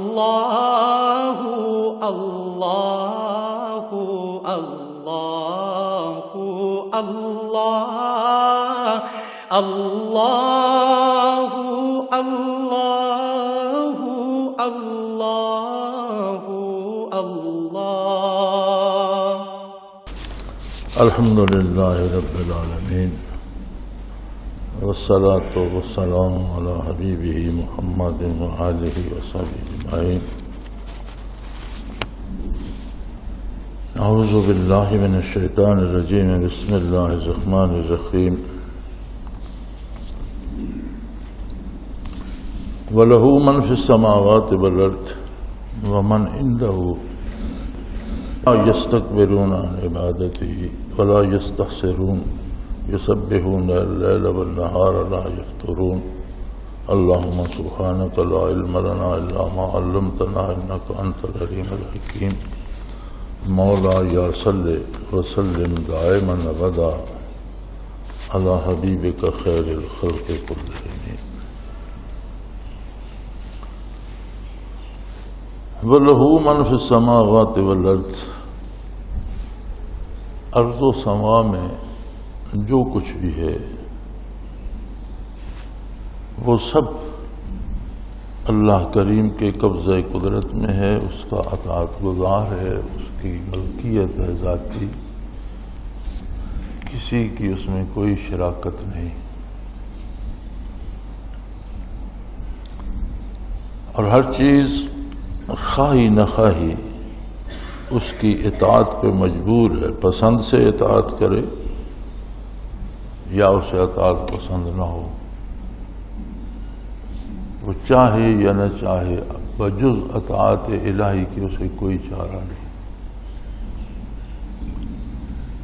اللہ اللہ اللہ اللہ اللہ اللہ اللہ اللہ۔ الحمد للہ رب العالمین والصلاة والسلام علی حبیبہ محمد وآلہ وصحبہ اجمعین۔ اعوذ باللہ من الشیطان الرجیم، بسم اللہ الرحمن الرحیم۔ وَلَهُ مَنْ فِي السَّمَاوَاتِ وَالْأَرْضِ وَمَنْ عِنْدَهُ لَا يَسْتَكْبِرُونَ عَنْ عِبَادَتِهِ وَلَا يَسْتَحْسِرُونَ يُسَبِّحُونَ اللَّيْلَ وَالنَّهَارَ لَا يَفْتُرُونَ۔ اللهم سبحانك لا علم لنا إلا ما علمتنا إنك أنت العليم الحكيم۔ مولاي صل وسلم دائما أبدا على حبيبك خير الخلق كلهم۔ وَلَهُ مَنْ فِي السَّمَاوَاتِ وَالْأَرْضِ، ارض و سما میں جو کچھ بھی ہے وہ سب اللہ کریم کے قبضہ قدرت میں ہے، اس کا اطاعت گزار ہے، اس کی ملکیت ہے ذاتی، کسی کی اس میں کوئی شراکت نہیں۔ اور ہر چیز خواہی نخواہی اس کی اطاعت پہ مجبور ہے، پسند سے اطاعت کرے یا اسے اطاعت پسند نہ ہو، وہ چاہے یا نہ چاہے، بجز اطاعت الہی کی اسے کوئی چارہ نہیں۔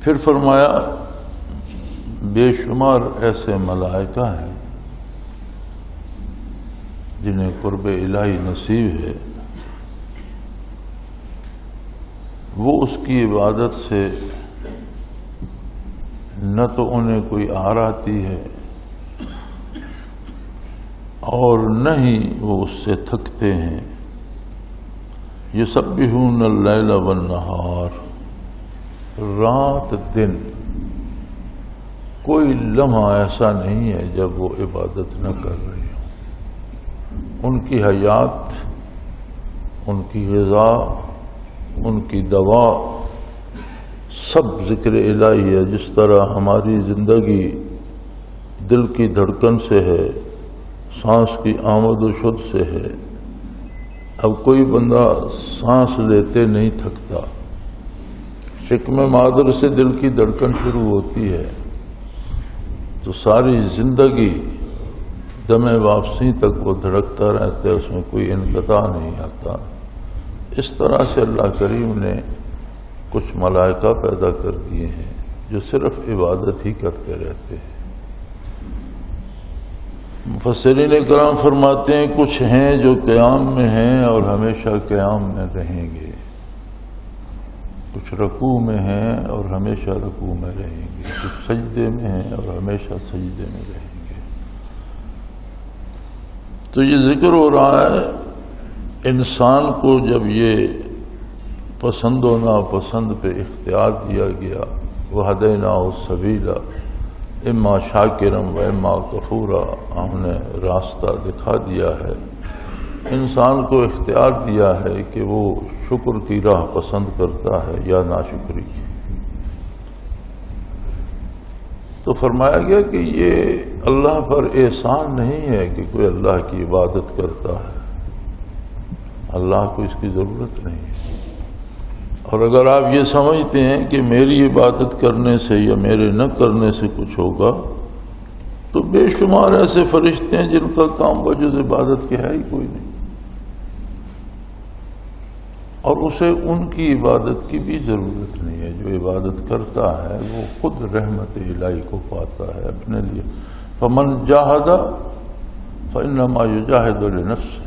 پھر فرمایا بے شمار ایسے ملائکہ ہیں جنہیں قرب الہی نصیب ہے، وہ اس کی عبادت سے نہ تو انہیں کوئی آر آتی ہے اور نہ ہی وہ اس سے تھکتے ہیں۔ یسبحون اللیل والنہار، رات دن کوئی لمحہ ایسا نہیں ہے جب وہ عبادت نہ کر رہے ہوں۔ ان کی حیات، ان کی غذا، ان کی دوا سب ذکر الہی ہے۔ جس طرح ہماری زندگی دل کی دھڑکن سے ہے، سانس کی آمد و شد سے ہے۔ اب کوئی بندہ سانس لیتے نہیں تھکتا، شکم مادر سے دل کی دھڑکن شروع ہوتی ہے تو ساری زندگی دم واپسی تک وہ دھڑکتا رہتا ہے، اس میں کوئی انقطاع نہیں آتا۔ اس طرح سے اللہ کریم نے کچھ ملائکہ پیدا کر دیے ہیں جو صرف عبادت ہی کرتے رہتے ہیں۔ مفسرین کرام فرماتے ہیں کچھ ہیں جو قیام میں ہیں اور ہمیشہ قیام میں رہیں گے، کچھ رکوع میں ہیں اور ہمیشہ رکوع میں رہیں گے، کچھ سجدے میں ہیں اور ہمیشہ سجدے میں رہیں گے۔ تو یہ ذکر ہو رہا ہے انسان کو جب یہ پسند و ناپسند پہ اختیار دیا گیا، وَهَدَيْنَاهُ السَّبِيلَ اما شاکرا و اما کفورا، ہم نے راستہ دکھا دیا ہے، انسان کو اختیار دیا ہے کہ وہ شکر کی راہ پسند کرتا ہے یا ناشکری۔ تو فرمایا گیا کہ یہ اللہ پر احسان نہیں ہے کہ کوئی اللہ کی عبادت کرتا ہے، اللہ کو اس کی ضرورت نہیں ہے۔ اور اگر آپ یہ سمجھتے ہیں کہ میری عبادت کرنے سے یا میرے نہ کرنے سے کچھ ہوگا، تو بے شمار ایسے فرشتے ہیں جن کا کام بجز عبادت کے ہے ہی کوئی نہیں، اور اسے ان کی عبادت کی بھی ضرورت نہیں ہے۔ جو عبادت کرتا ہے وہ خود رحمت الہی کو پاتا ہے اپنے لیے۔ فمن جاہد فانما یجاہد لنفسہ،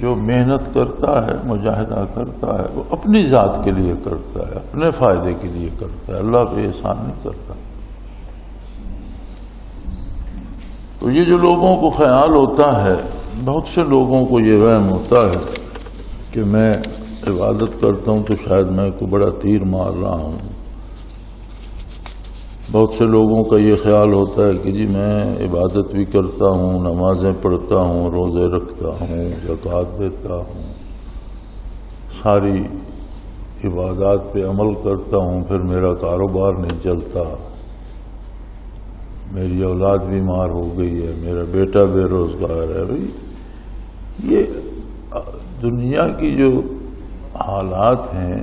جو محنت کرتا ہے، مجاہدہ کرتا ہے، وہ اپنی ذات کے لیے کرتا ہے، اپنے فائدے کے لیے کرتا ہے، اللہ پہ احسان نہیں کرتا۔ تو یہ جو لوگوں کو خیال ہوتا ہے بہت سے لوگوں کو یہ وہم ہوتا ہے کہ میں عبادت کرتا ہوں تو شاید میں کو بڑا تیر مار رہا ہوں. بہت سے لوگوں کا یہ خیال ہوتا ہے کہ جی میں عبادت بھی کرتا ہوں، نمازیں پڑھتا ہوں، روزے رکھتا ہوں، زکوٰۃ دیتا ہوں، ساری عبادات پہ عمل کرتا ہوں، پھر میرا کاروبار نہیں چلتا، میری اولاد بیمار ہو گئی ہے، میرا بیٹا بے روزگار ہے. بھائی یہ دنیا کی جو حالات ہیں،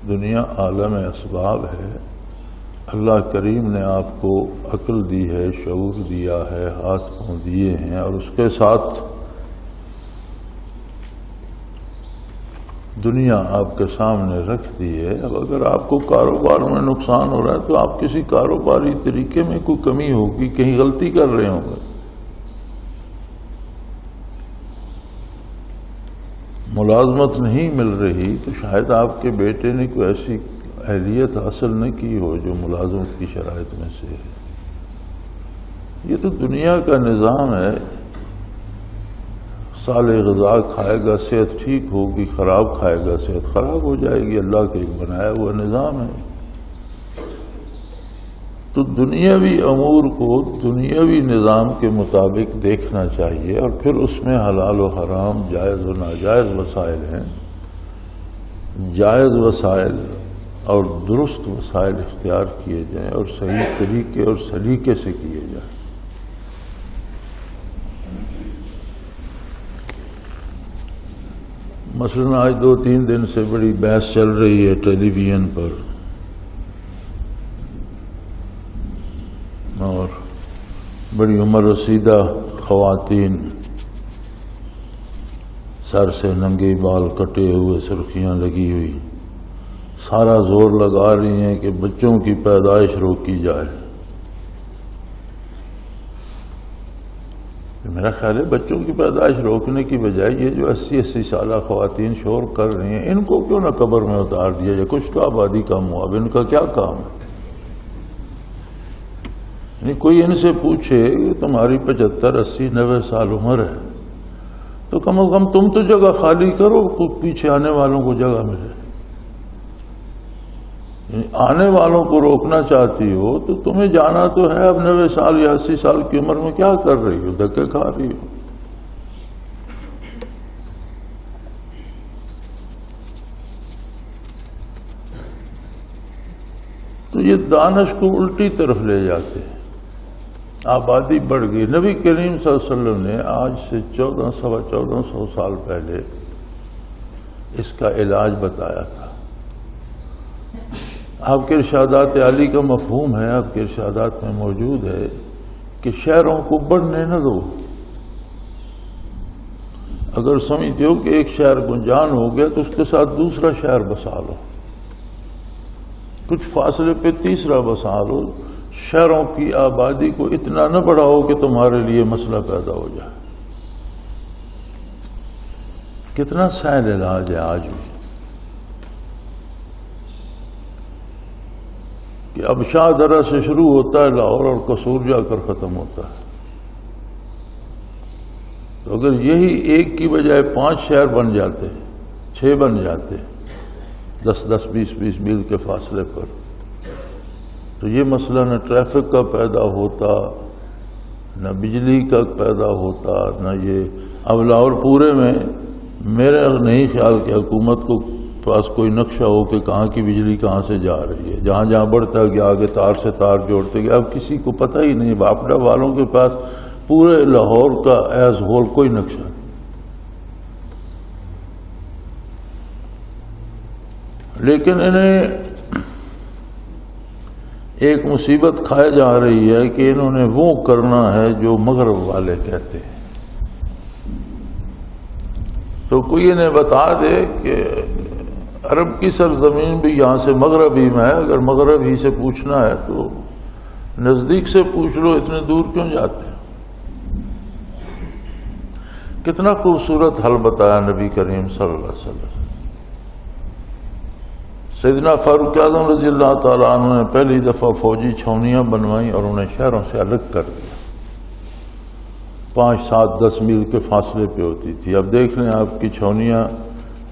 دنیا عالم اسباب ہے. اللہ کریم نے آپ کو عقل دی ہے، شعور دیا ہے، ہاتھ پاؤں دیے ہیں، اور اس کے ساتھ دنیا آپ کے سامنے رکھ دی ہے. اب اگر آپ کو کاروبار میں نقصان ہو رہا ہے تو آپ کسی کاروباری طریقے میں کوئی کمی ہوگی، کہیں غلطی کر رہے ہوں گے. ملازمت نہیں مل رہی تو شاید آپ کے بیٹے نے کوئی ایسی اہلیت حاصل نہ کی ہو جو ملازمت کی شرائط میں سے ہے. یہ تو دنیا کا نظام ہے. صالح غذا کھائے گا صحت ٹھیک ہوگی، خراب کھائے گا صحت خراب ہو جائے گی. اللہ کا ایک بنایا ہوا نظام ہے. تو دنیاوی امور کو دنیاوی نظام کے مطابق دیکھنا چاہیے، اور پھر اس میں حلال و حرام، جائز و ناجائز وسائل ہیں. جائز وسائل اور درست وسائل اختیار کیے جائیں اور صحیح طریقے اور سلیقے سے کیے جائیں. مثلاً آج 2-3 دن سے بڑی بحث چل رہی ہے ٹیلی ویژن پر، اور بڑی عمر رسیدہ خواتین سر سے ننگے بال کٹے ہوئے، سرخیاں لگی ہوئی، سارا زور لگا رہی ہیں کہ بچوں کی پیدائش روکی جائے. میرا خیال ہے بچوں کی پیدائش روکنے کی بجائے یہ جو 80 سالہ خواتین شور کر رہی ہیں، ان کو کیوں نہ قبر میں اتار دیا جائے. کچھ تو آبادی کم ہوا، اب ان کا کیا کام ہے؟ یعنی کوئی ان سے پوچھے کہ تمہاری 75, 80, 90 سال عمر ہے تو کم از کم تم تو جگہ خالی کرو، پیچھے آنے والوں کو جگہ ملے. آنے والوں کو روکنا چاہتی ہو تو تمہیں جانا تو ہے. اب 90 سال یا 80 سال کی عمر میں کیا کر رہی ہو؟ دھکے کھا رہی ہو. تو یہ دانش کو الٹی طرف لے جاتے ہیں. آبادی بڑھ گئی. نبی کریم صلی اللہ علیہ وسلم نے آج سے 1400 سال پہلے اس کا علاج بتایا تھا. آپ کے ارشادات عالی کا مفہوم ہے، آپ کے ارشادات میں موجود ہے کہ شہروں کو بڑھنے نہ دو. اگر سمجھتے ہو کہ ایک شہر گنجان ہو گیا تو اس کے ساتھ دوسرا شہر بسا لو، کچھ فاصلے پہ تیسرا بسا لو. شہروں کی آبادی کو اتنا نہ بڑھاؤ کہ تمہارے لیے مسئلہ پیدا ہو جائے. کتنا سہل علاج ہے آج بھی کہ اب شاہ درہ سے شروع ہوتا ہے لاہور اور قصور جا کر ختم ہوتا ہے. تو اگر یہی ایک کی بجائے 5 شہر بن جاتے، 6 بن جاتے 10-10, 20-20 میل کے فاصلے پر، تو یہ مسئلہ نہ ٹریفک کا پیدا ہوتا، نہ بجلی کا پیدا ہوتا، نہ یہ. اب لاہور پورے میں میرا نہیں خیال کہ حکومت کو پاس کوئی نقشہ ہو کہ کہاں کی بجلی کہاں سے جا رہی ہے. جہاں جہاں بڑھتا گیا آگے تار سے تار جوڑتے گئے. اب کسی کو پتہ ہی نہیں. باپڑا والوں کے پاس پورے لاہور کا ایز ہول کوئی نقشہ نہیں. لیکن انہیں ایک مصیبت کھائے جا رہی ہے کہ انہوں نے وہ کرنا ہے جو مغرب والے کہتے ہیں. تو کوئی انہیں بتا دے کہ عرب کی سرزمین بھی یہاں سے مغرب ہی میں ہے. اگر مغرب ہی سے پوچھنا ہے تو نزدیک سے پوچھ لو، اتنے دور کیوں جاتے ہیں. کتنا خوبصورت حل بتایا نبی کریم صلی اللہ علیہ وسلم. سیدنا فاروق اعظم رضی اللہ تعالیٰ عنہ نے پہلی دفعہ فوجی چھاونیاں بنوائیں اور انہیں شہروں سے الگ کر دیا. 5-7-10 میل کے فاصلے پہ ہوتی تھی. اب دیکھ لیں آپ کی چھاؤنیاں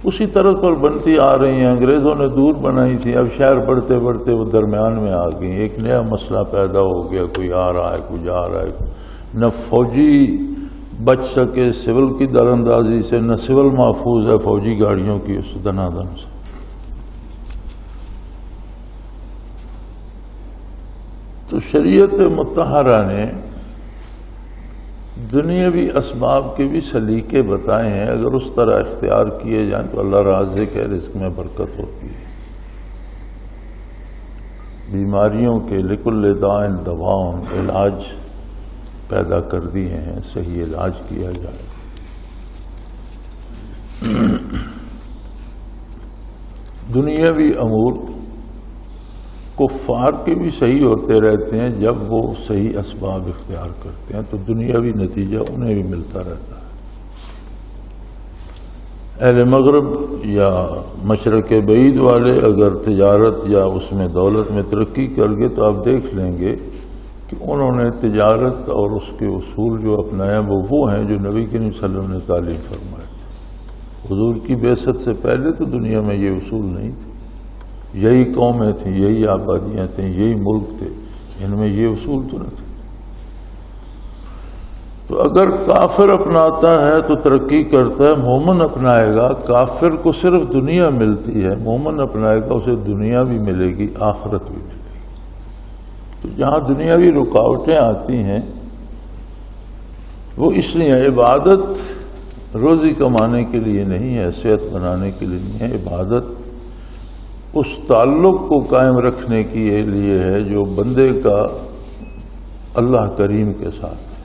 اسی طرح پر بنتی آ رہی ہیں. انگریزوں نے دور بنائی تھی, اب شہر بڑھتے بڑھتے وہ درمیان میں آ گئی. ایک نیا مسئلہ پیدا ہو گیا, کوئی آ رہا ہے کوئی جا رہا ہے. نہ فوجی بچ سکے سول کی در اندازی سے, نہ سول محفوظ ہے فوجی گاڑیوں کی اس دنادن سے. تو شریعت مطہرہ نے دنیاوی اسباب کے بھی سلیقے بتائے ہیں. اگر اس طرح اختیار کیے جائیں تو اللہ رازق ہے, رزق میں برکت ہوتی ہے. بیماریوں کے لکل داء دواء علاج پیدا کر دیے ہیں, صحیح علاج کیا جائے. دنیاوی امور کفار کے بھی صحیح ہوتے رہتے ہیں جب وہ صحیح اسباب اختیار کرتے ہیں, تو دنیاوی نتیجہ انہیں بھی ملتا رہتا ہے. اہل مغرب یا مشرق بعید والے اگر تجارت یا اس میں دولت میں ترقی کر گئے تو آپ دیکھ لیں گے کہ انہوں نے تجارت اور اس کے اصول جو اپنایا وہ ہیں جو نبی کریم صلی اللہ علیہ وسلم نے تعلیم فرمائے تھے. حضور کی بعثت سے پہلے تو دنیا میں یہ اصول نہیں تھے. یہی قومیں تھیں, یہی آبادیاں تھیں, یہی ملک تھے, ان میں یہ اصول تو نہ تھے. تو اگر کافر اپناتا ہے تو ترقی کرتا ہے, مومن اپنائے گا کافر کو صرف دنیا ملتی ہے, مومن اپنائے گا اسے دنیا بھی ملے گی آخرت بھی ملے گی. تو جہاں دنیاوی رکاوٹیں آتی ہیں وہ اس لیے عبادت روزی کمانے کے لیے نہیں ہے, صحت بنانے کے لیے نہیں ہے. عبادت اس تعلق کو قائم رکھنے کے لیے ہے جو بندے کا اللہ کریم کے ساتھ ہے.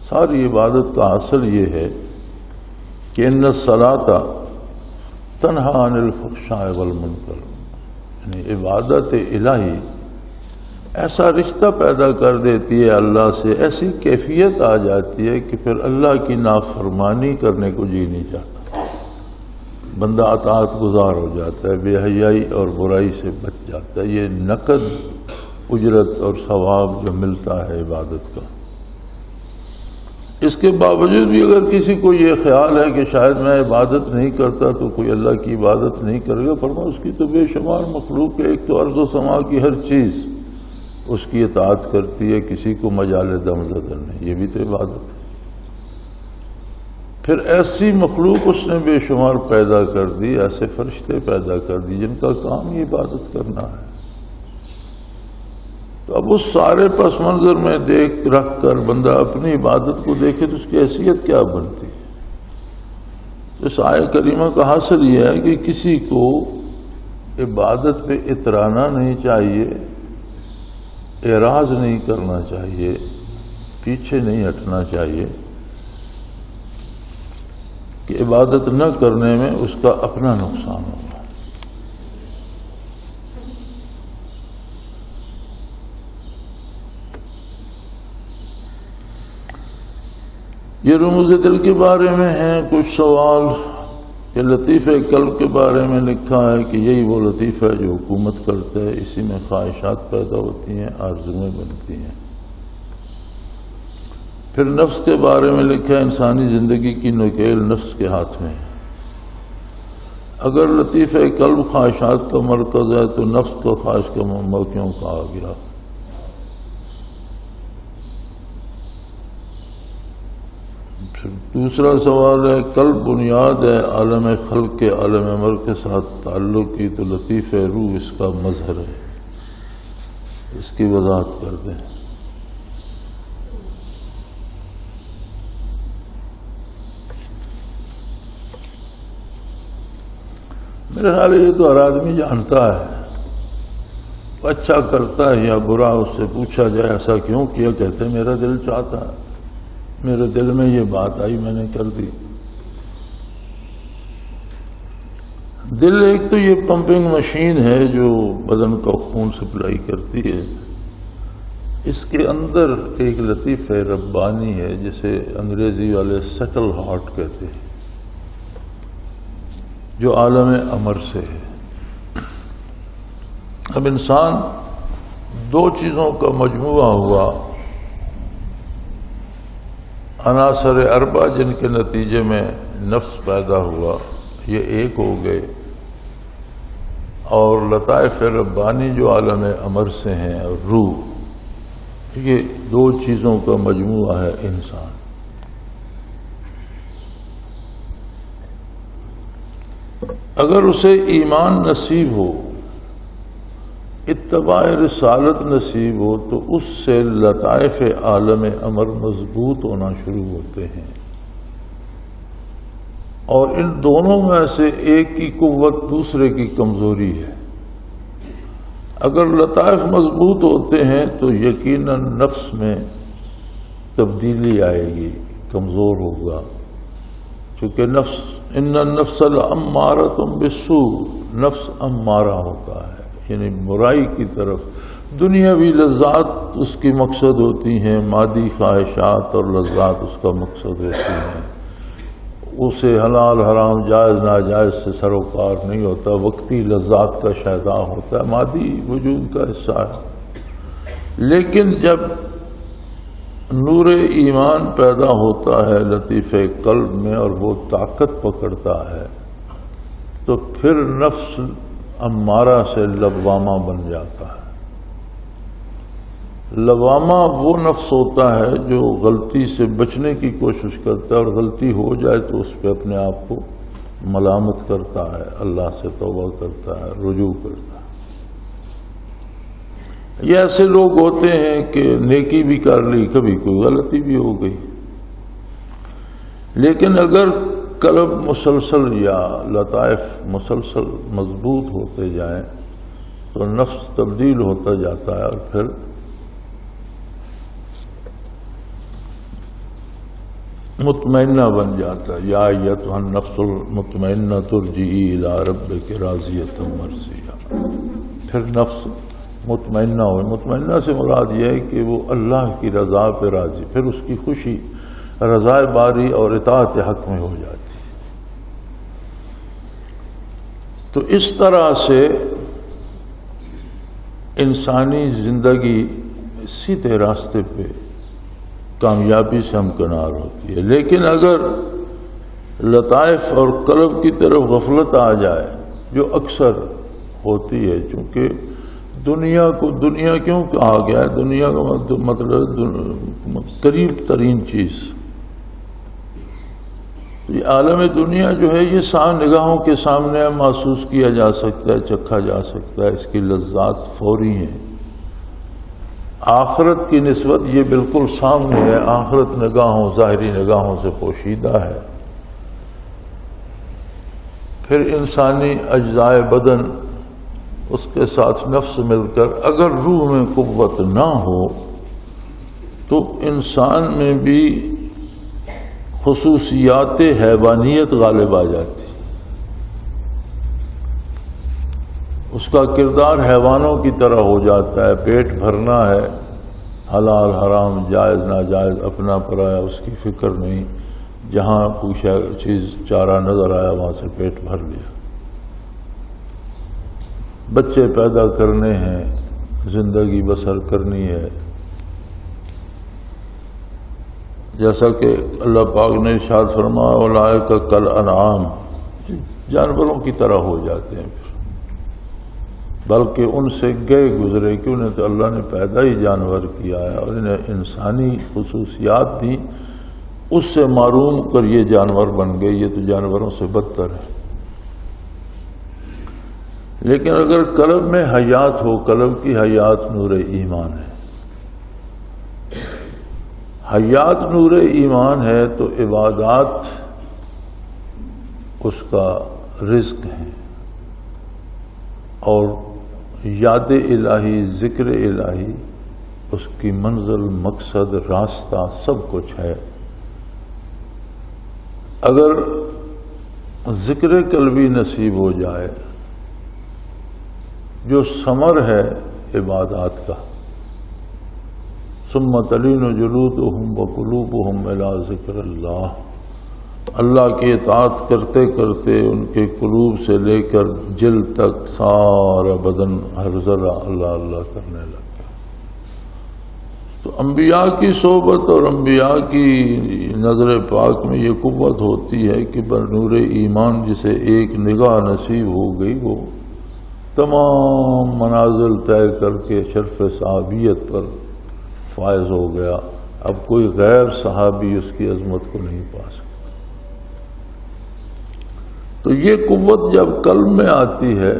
ساری عبادت کا اصل یہ ہے کہ ان الصلاۃ تنہی عن الفحشاء والمنکر, یعنی عبادت الہی ایسا رشتہ پیدا کر دیتی ہے اللہ سے, ایسی کیفیت آ جاتی ہے کہ پھر اللہ کی نافرمانی کرنے کو جی نہیں چاہتا. بندہ اطاعت گزار ہو جاتا ہے, بے حیائی اور برائی سے بچ جاتا ہے. یہ نقد اجرت اور ثواب جو ملتا ہے عبادت کا. اس کے باوجود بھی اگر کسی کو یہ خیال ہے کہ شاید میں عبادت نہیں کرتا تو کوئی اللہ کی عبادت نہیں کرے گا, فرمایا اس کی تو بے شمار مخلوق ہے. ایک تو ارض و سما کی ہر چیز اس کی اطاعت کرتی ہے, کسی کو مجال دم زدن نہیں, یہ بھی تو عبادت ہے. پھر ایسی مخلوق اس نے بے شمار پیدا کر دی, ایسے فرشتے پیدا کر دی جن کا کام یہ عبادت کرنا ہے. تو اب اس سارے پس منظر میں دیکھ رکھ کر بندہ اپنی عبادت کو دیکھے تو اس کی حیثیت کیا بنتی ہے. اس آیہ کریمہ کا حاصل یہ ہے کہ کسی کو عبادت پہ اترانا نہیں چاہیے, اعراض نہیں کرنا چاہیے, پیچھے نہیں ہٹنا چاہیے کہ عبادت نہ کرنے میں اس کا اپنا نقصان ہوگا. یہ رموز دل کے بارے میں ہیں کچھ سوال کہ لطیفہ قلب کے بارے میں لکھا ہے کہ یہی وہ لطیفہ ہے جو حکومت کرتا ہے, اسی میں خواہشات پیدا ہوتی ہیں, آرزویں بنتی ہیں. پھر نفس کے بارے میں لکھا ہے انسانی زندگی کی نکیل نفس کے ہاتھ میں ہے. اگر لطیفہ قلب خواہشات کا مرکز ہے تو نفس کو خواہش کا منبع کیوں کہا گیا؟ پھر دوسرا سوال ہے قلب بنیاد ہے عالم خلق کے عالم امر کے ساتھ تعلق کی, تو لطیفہ روح اس کا مظہر ہے, اس کی وضاحت کر دیں. میرے خیال یہ تو ہر آدمی جانتا ہے, اچھا کرتا ہے یا برا اس سے پوچھا جائے ایسا کیوں کیا, کہتے میرا دل چاہتا ہے, میرے دل میں یہ بات آئی میں نے کر دی. دل ایک تو یہ پمپنگ مشین ہے جو بدن کا خون سپلائی کرتی ہے, اس کے اندر ایک لطیفہ ربانی ہے جسے انگریزی والے سٹل ہارٹ کہتے ہیں, جو عالم امر سے ہے. اب انسان دو چیزوں کا مجموعہ ہوا, عناصر اربع جن کے نتیجے میں نفس پیدا ہوا یہ ایک ہو گئے، اور لطائف ربانی جو عالم امر سے ہیں اور روح، یہ دو چیزوں کا مجموعہ ہے انسان۔ اگر اسے ایمان نصیب ہو، اتباع رسالت نصیب ہو، تو اس سے لطائف عالم امر مضبوط ہونا شروع ہوتے ہیں، اور ان دونوں میں سے ایک کی قوت دوسرے کی کمزوری ہے۔ اگر لطائف مضبوط ہوتے ہیں تو یقیناً نفس میں تبدیلی آئے گی، کمزور ہوگا، چونکہ نفس ان النفس لامارۃ بالسوء، نفس امارہ ہوتا ہے، یعنی برائی کی طرف۔ دنیاوی لذات اس کی مقصد ہوتی ہیں، مادی خواہشات اور لذات اس کا مقصد ہوتی ہیں، اسے حلال حرام جائز ناجائز سے سروکار نہیں ہوتا، وقتی لذات کا شیدا ہوتا ہے، مادی وجود کا حصہ ہے۔ لیکن جب نور ایمان پیدا ہوتا ہے لطیفے قلب میں اور وہ طاقت پکڑتا ہے، تو پھر نفس امارہ سے لوامہ بن جاتا ہے۔ لوامہ وہ نفس ہوتا ہے جو غلطی سے بچنے کی کوشش کرتا ہے، اور غلطی ہو جائے تو اس پہ اپنے آپ کو ملامت کرتا ہے، اللہ سے توبہ کرتا ہے، رجوع کرتا ہے۔ یہ ایسے لوگ ہوتے ہیں کہ نیکی بھی کر لی، کبھی کوئی غلطی بھی ہو گئی، لیکن اگر قلب مسلسل یا لطائف مسلسل مضبوط ہوتے جائیں تو نفس تبدیل ہوتا جاتا ہے، اور پھر مطمئنہ بن جاتا ہے۔ یا ایتھا النفس المطمئنہ ارجعی الی ربک راضیۃ مرضیہ، پھر نفس مطمئنہ ہو۔ مطمئنہ سے مراد یہ ہے کہ وہ اللہ کی رضا پہ راضی، پھر اس کی خوشی رضا باری اور اطاعت حق میں ہو جاتی۔ تو اس طرح سے انسانی زندگی سیدھے راستے پہ کامیابی سے ہمکنار ہوتی ہے۔ لیکن اگر لطائف اور قلب کی طرف غفلت آ جائے، جو اکثر ہوتی ہے، چونکہ دنیا کو دنیا کیوں کہا گیا ہے؟ دنیا کا مطلب قریب ترین چیز، یہ عالم دنیا جو ہے یہ نگاہوں کے سامنے محسوس کیا جا سکتا ہے، چکھا جا سکتا ہے، اس کی لذات فوری ہیں۔ آخرت کی نسبت یہ بالکل سامنے ہے، آخرت نگاہوں ظاہری نگاہوں سے پوشیدہ ہے۔ پھر انسانی اجزاء بدن، اس کے ساتھ نفس مل کر اگر روح میں قوت نہ ہو تو انسان میں بھی خصوصیات حیوانیت غالب آ جاتی، اس کا کردار حیوانوں کی طرح ہو جاتا ہے۔ پیٹ بھرنا ہے، حلال حرام جائز ناجائز اپنا پرایا اس کی فکر نہیں، جہاں کوئی چیز چارہ نظر آیا وہاں سے پیٹ بھر لیا۔ بچے پیدا کرنے ہیں، زندگی بسر کرنی ہے، جیسا کہ اللہ پاک نے ارشاد فرمایا اولئک کالانعام، جانوروں کی طرح ہو جاتے ہیں، بلکہ ان سے گئے گزرے، کہ انہیں تو اللہ نے پیدا ہی جانور کیا ہے اور انہیں انسانی خصوصیات دی، اس سے معروم کر یہ جانور بن گئے، یہ تو جانوروں سے بدتر ہے۔ لیکن اگر قلب میں حیات ہو، قلب کی حیات نور ایمان ہے، حیات نور ایمان ہے، تو عبادات اس کا رزق ہے، اور یاد الہی، ذکر الہی اس کی منزل، مقصد، راستہ سب کچھ ہے۔ اگر ذکر قلبی نصیب ہو جائے، جو ثمر ہے عبادات کا، ثم تلین جلودہم وقلوبہم الی ذکر اللہ، اللہ کی اطاعت کرتے کرتے ان کے قلوب سے لے کر جلد تک سارا بدن ہر ذرہ اللہ اللہ کرنے لگتا۔ تو انبیاء کی صحبت اور انبیاء کی نظر پاک میں یہ قوت ہوتی ہے کہ بنور ایمان جسے ایک نگاہ نصیب ہو گئی وہ تمام منازل طے کر کے شرف صحابیت پر فائز ہو گیا. اب کوئی غیر صحابی اس کی عظمت کو نہیں پا سکتا. تو یہ قوت جب قلب میں آتی ہے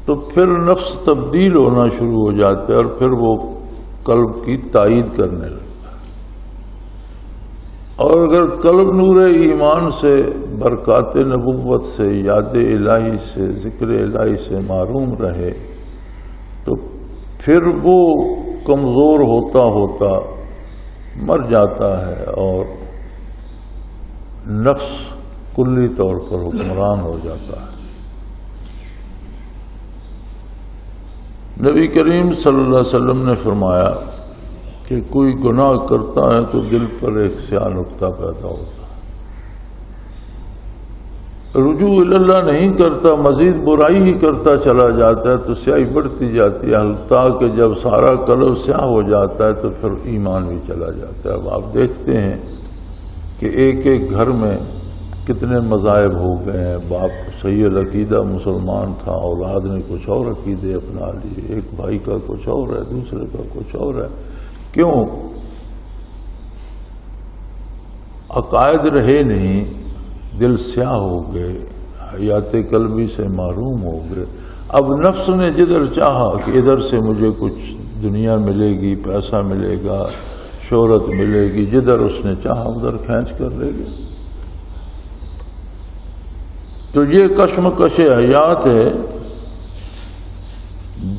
تو پھر نفس تبدیل ہونا شروع ہو جاتا ہے اور پھر وہ قلب کی تائید کرنے لگتا ہے. اور اگر قلب نور ایمان سے، برکات نبوت سے، یاد الہی سے، ذکر الہی سے محروم رہے تو پھر وہ کمزور ہوتا ہوتا مر جاتا ہے اور نفس کلی طور پر حکمران ہو جاتا ہے. نبی کریم صلی اللہ علیہ وسلم نے فرمایا کہ کوئی گناہ کرتا ہے تو دل پر ایک سیاہ نقطہ پیدا ہوتا ہے. رجوع اللہ نہیں کرتا، مزید برائی ہی کرتا چلا جاتا ہے تو سیاہی بڑھتی جاتی ہے، حتیٰ کہ جب سارا قلب سیاہ ہو جاتا ہے تو پھر ایمان بھی چلا جاتا ہے. اب آپ دیکھتے ہیں کہ ایک ایک گھر میں کتنے مذاہب ہو گئے ہیں. باپ صحیح العقیدہ مسلمان تھا، اولاد نے کچھ اور عقیدے اپنا لیے، ایک بھائی کا کچھ اور ہے، دوسرے کا کچھ اور ہے. کیوں؟ عقائد رہے نہیں، دل سیاہ ہو گئے، حیات قلبی سے محروم ہو گئے. اب نفس نے جدھر چاہا کہ ادھر سے مجھے کچھ دنیا ملے گی، پیسہ ملے گا، شہرت ملے گی، جدھر اس نے چاہا ادھر کھینچ کر لے گئے. تو یہ کشمکش حیات ہے.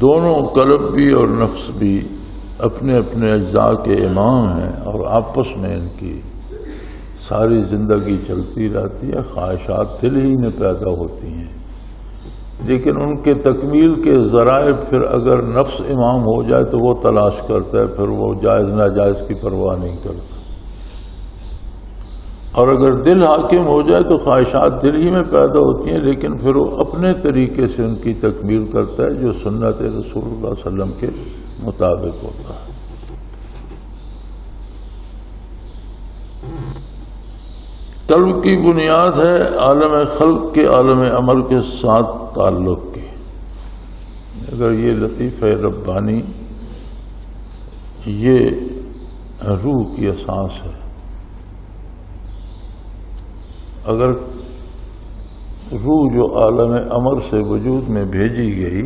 دونوں قلب بھی اور نفس بھی اپنے اپنے اجزاء کے امام ہیں اور آپس میں ان کی ساری زندگی چلتی رہتی ہے. خواہشات دل ہی میں پیدا ہوتی ہیں، لیکن ان کے تکمیل کے ذرائع پھر اگر نفس امام ہو جائے تو وہ تلاش کرتا ہے، پھر وہ جائز ناجائز کی پرواہ نہیں کرتا. اور اگر دل حاکم ہو جائے تو خواہشات دل ہی میں پیدا ہوتی ہیں، لیکن پھر وہ اپنے طریقے سے ان کی تکمیل کرتا ہے جو سنت رسول اللہ صلی اللہ علیہ وسلم کے مطابق ہوتا ہے. قلب کی بنیاد ہے عالم خلق کے عالم عمل کے ساتھ تعلق کی. اگر یہ لطیفہ ربانی یہ روح کی اساس ہے. اگر روح جو عالم امر سے وجود میں بھیجی گئی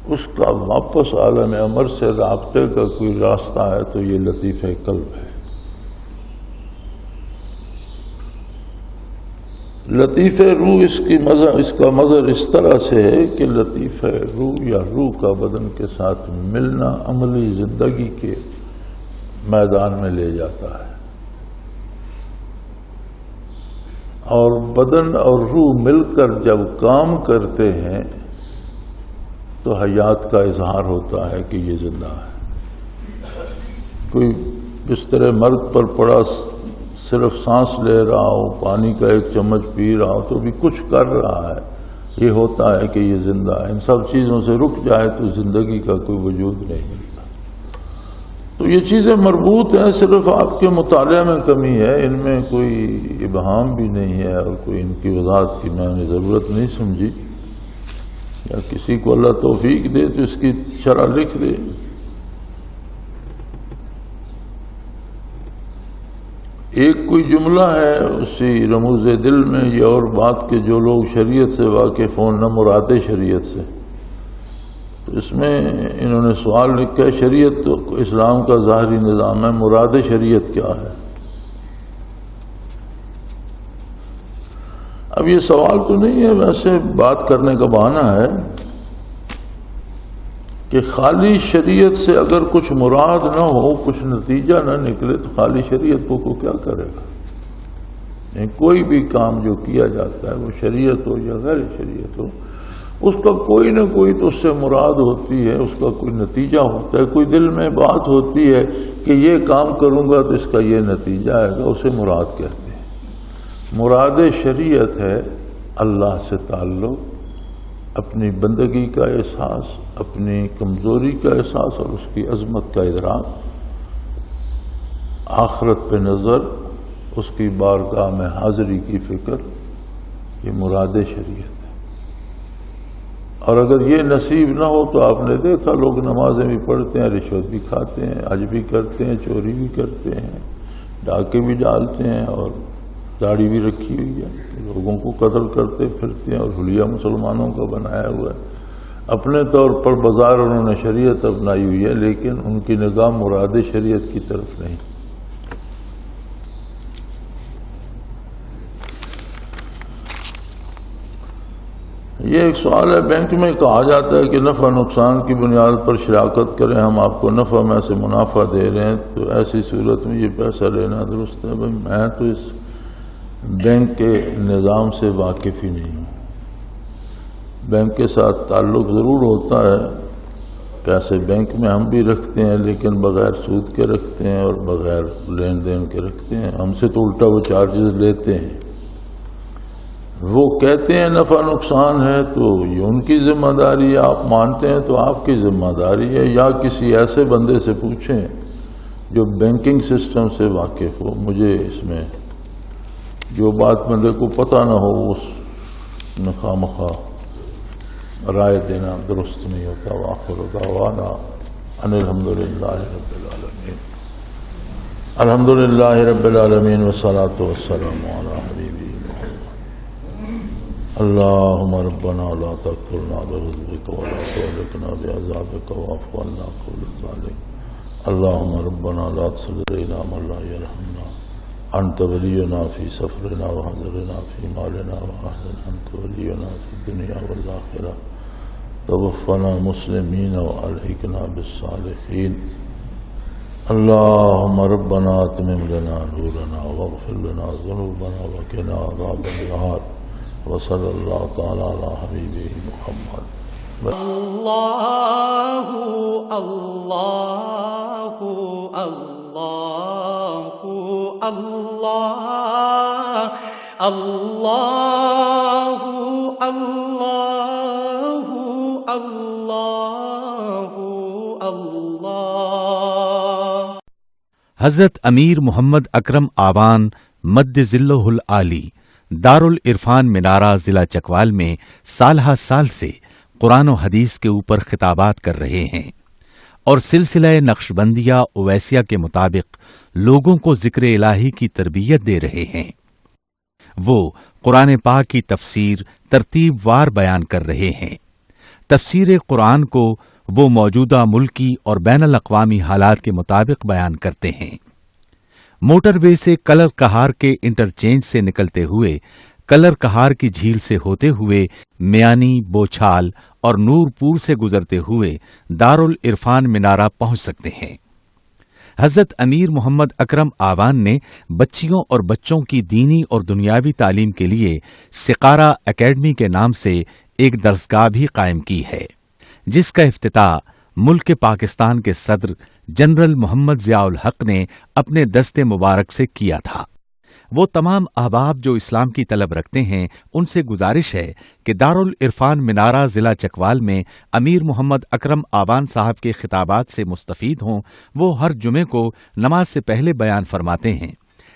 اس کا واپس عالم امر سے رابطے کا کوئی راستہ ہے تو یہ لطیفہ قلب ہے. لطیفہ روح اس کا مظہر اس طرح سے ہے کہ لطیفہ روح یا روح کا بدن کے ساتھ ملنا عملی زندگی کے میدان میں لے جاتا ہے، اور بدن اور روح مل کر جب کام کرتے ہیں تو حیات کا اظہار ہوتا ہے کہ یہ زندہ ہے. کوئی بستر مرگ پر پڑا صرف سانس لے رہا ہو، پانی کا ایک چمچ پی رہا ہو تو بھی کچھ کر رہا ہے، یہ ہوتا ہے کہ یہ زندہ ہے. ان سب چیزوں سے رک جائے تو زندگی کا کوئی وجود نہیں ملتا. تو یہ چیزیں مربوط ہیں، صرف آپ کے مطالعہ میں کمی ہے، ان میں کوئی ابہام بھی نہیں ہے اور کوئی ان کی وضاحت کی میں نے ضرورت نہیں سمجھی. یا کسی کو اللہ توفیق دے تو اس کی شرح لکھ دے. ایک کوئی جملہ ہے اسی رموز دل میں یہ اور بات کہ جو لوگ شریعت سے واقف ہوں نہ مراد شریعت سے. تو اس میں انہوں نے سوال لکھا ہے شریعت تو اسلام کا ظاہری نظام ہے، مراد شریعت کیا ہے؟ اب یہ سوال تو نہیں ہے، ویسے بات کرنے کا بہانہ ہے کہ خالی شریعت سے اگر کچھ مراد نہ ہو، کچھ نتیجہ نہ نکلے تو خالی شریعت کو کیا کرے گا؟ کوئی بھی کام جو کیا جاتا ہے وہ شریعت ہو یا غیر شریعت ہو، اس کا کوئی نہ کوئی تو اس سے مراد ہوتی ہے، اس کا کوئی نتیجہ ہوتا ہے. کوئی دل میں بات ہوتی ہے کہ یہ کام کروں گا تو اس کا یہ نتیجہ آئے گا، اسے مراد کہتے ہیں. مراد شریعت ہے اللہ سے تعلق، اپنی بندگی کا احساس، اپنی کمزوری کا احساس اور اس کی عظمت کا ادراک، آخرت پہ نظر، اس کی بارگاہ میں حاضری کی فکر، یہ مراد شریعت ہے۔ اور اگر یہ نصیب نہ ہو تو آپ نے دیکھا لوگ نمازیں بھی پڑھتے ہیں، رشوت بھی کھاتے ہیں، حج بھی کرتے ہیں، چوری بھی کرتے ہیں، ڈاکے بھی ڈالتے ہیں، اور داڑھی بھی رکھی ہوئی ہے، لوگوں کو قتل کرتے پھرتے ہیں، اور حلیہ مسلمانوں کا بنایا ہوا ہے۔ اپنے طور پر بظاہر انہوں نے شریعت اپنائی ہوئی ہے، لیکن ان کی نگاہ مراد شریعت کی طرف نہیں۔ یہ ایک سوال ہے، بینک میں کہا جاتا ہے کہ نفع نقصان کی بنیاد پر شراکت کریں، ہم آپ کو نفع میں سے منافع دے رہے ہیں، تو ایسی صورت میں یہ پیسہ لینا درست ہے؟ بھائی میں تو اس بینک کے نظام سے واقف ہی نہیں ہوں۔ بینک کے ساتھ تعلق ضرور ہوتا ہے، پیسے بینک میں ہم بھی رکھتے ہیں، لیکن بغیر سود کے رکھتے ہیں اور بغیر لین دین کے رکھتے ہیں، ہم سے تو الٹا وہ چارجز لیتے ہیں۔ وہ کہتے ہیں نفع نقصان ہے تو یہ ان کی ذمہ داری ہے، آپ مانتے ہیں تو آپ کی ذمہ داری ہے، یا کسی ایسے بندے سے پوچھیں جو بینکنگ سسٹم سے واقف ہو۔ مجھے اس میں جو بات بندے کو پتہ نہ ہو اس خواہ مخواہ رائے دینا درست نہیں ہوتا۔ وآخر دعوانا ان الحمدللہ رب العالمین۔ الحمدللہ رب العالمین والصلاة والسلام علی حبیبہ اللهم ربنا لا تقتلنا بغضبك ولا تهلكنا بعذابك واعف عنا قبل ذلك اللهم ربنا لا تسلط علينا من لا يرحمنا أنت ولينا في سفرنا وحضرنا في مالنا وأهلنا أنت ولينا في الدنيا والآخرة توفنا مسلمين وألحقنا بالصالحين اللهم ربنا أتمم لنا نورنا واغفر لنا ذنوبنا وقنا عذاب النار وصلی اللہ تعالی علی حبیبہ محمد۔ اللہ اللہ اللہ اللہ اللہ اللہ اللہ اللہ۔ حضرت امیر محمد اکرم آوان مد ظلہ العالی دارالعرفان منارہ ضلع چکوال میں سالہ سال سے قرآن و حدیث کے اوپر خطابات کر رہے ہیں اور سلسلہ نقشبندیہ اویسیہ کے مطابق لوگوں کو ذکر الہی کی تربیت دے رہے ہیں۔ وہ قرآن پاک کی تفسیر ترتیب وار بیان کر رہے ہیں۔ تفسیر قرآن کو وہ موجودہ ملکی اور بین الاقوامی حالات کے مطابق بیان کرتے ہیں۔ موٹر وے سے کلر کہار کے انٹرچینج سے نکلتے ہوئے کلر کہار کی جھیل سے ہوتے ہوئے میانی، بوچھال اور نور پور سے گزرتے ہوئے دارالعرفان منارہ پہنچ سکتے ہیں۔ حضرت امیر محمد اکرم آوان نے بچیوں اور بچوں کی دینی اور دنیاوی تعلیم کے لیے سقارہ اکیڈمی کے نام سے ایک درسگاہ بھی قائم کی ہے، جس کا افتتاح ملک پاکستان کے صدر جنرل محمد ضیاء الحق نے اپنے دست مبارک سے کیا تھا۔ وہ تمام احباب جو اسلام کی طلب رکھتے ہیں ان سے گزارش ہے کہ دارالعرفان منارہ ضلع چکوال میں امیر محمد اکرم آوان صاحب کے خطابات سے مستفید ہوں۔ وہ ہر جمعے کو نماز سے پہلے بیان فرماتے ہیں۔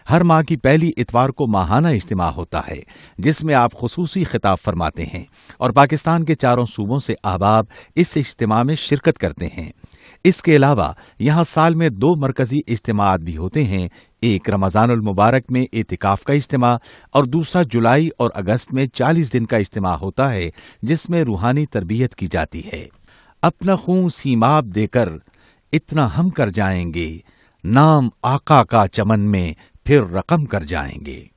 ہر ماہ کی پہلی اتوار کو ماہانہ اجتماع ہوتا ہے جس میں آپ خصوصی خطاب فرماتے ہیں اور پاکستان کے چاروں صوبوں سے احباب اس اجتماع میں شرکت کرتے ہیں۔ اس کے علاوہ یہاں سال میں 2 مرکزی اجتماعات بھی ہوتے ہیں، ایک رمضان المبارک میں اعتکاف کا اجتماع اور دوسرا جولائی اور اگست میں 40 دن کا اجتماع ہوتا ہے جس میں روحانی تربیت کی جاتی ہے۔ اپنا خون سیماب دے کر اتنا ہم کر جائیں گے، نام آقا کا چمن میں پھر رقم کر جائیں گے۔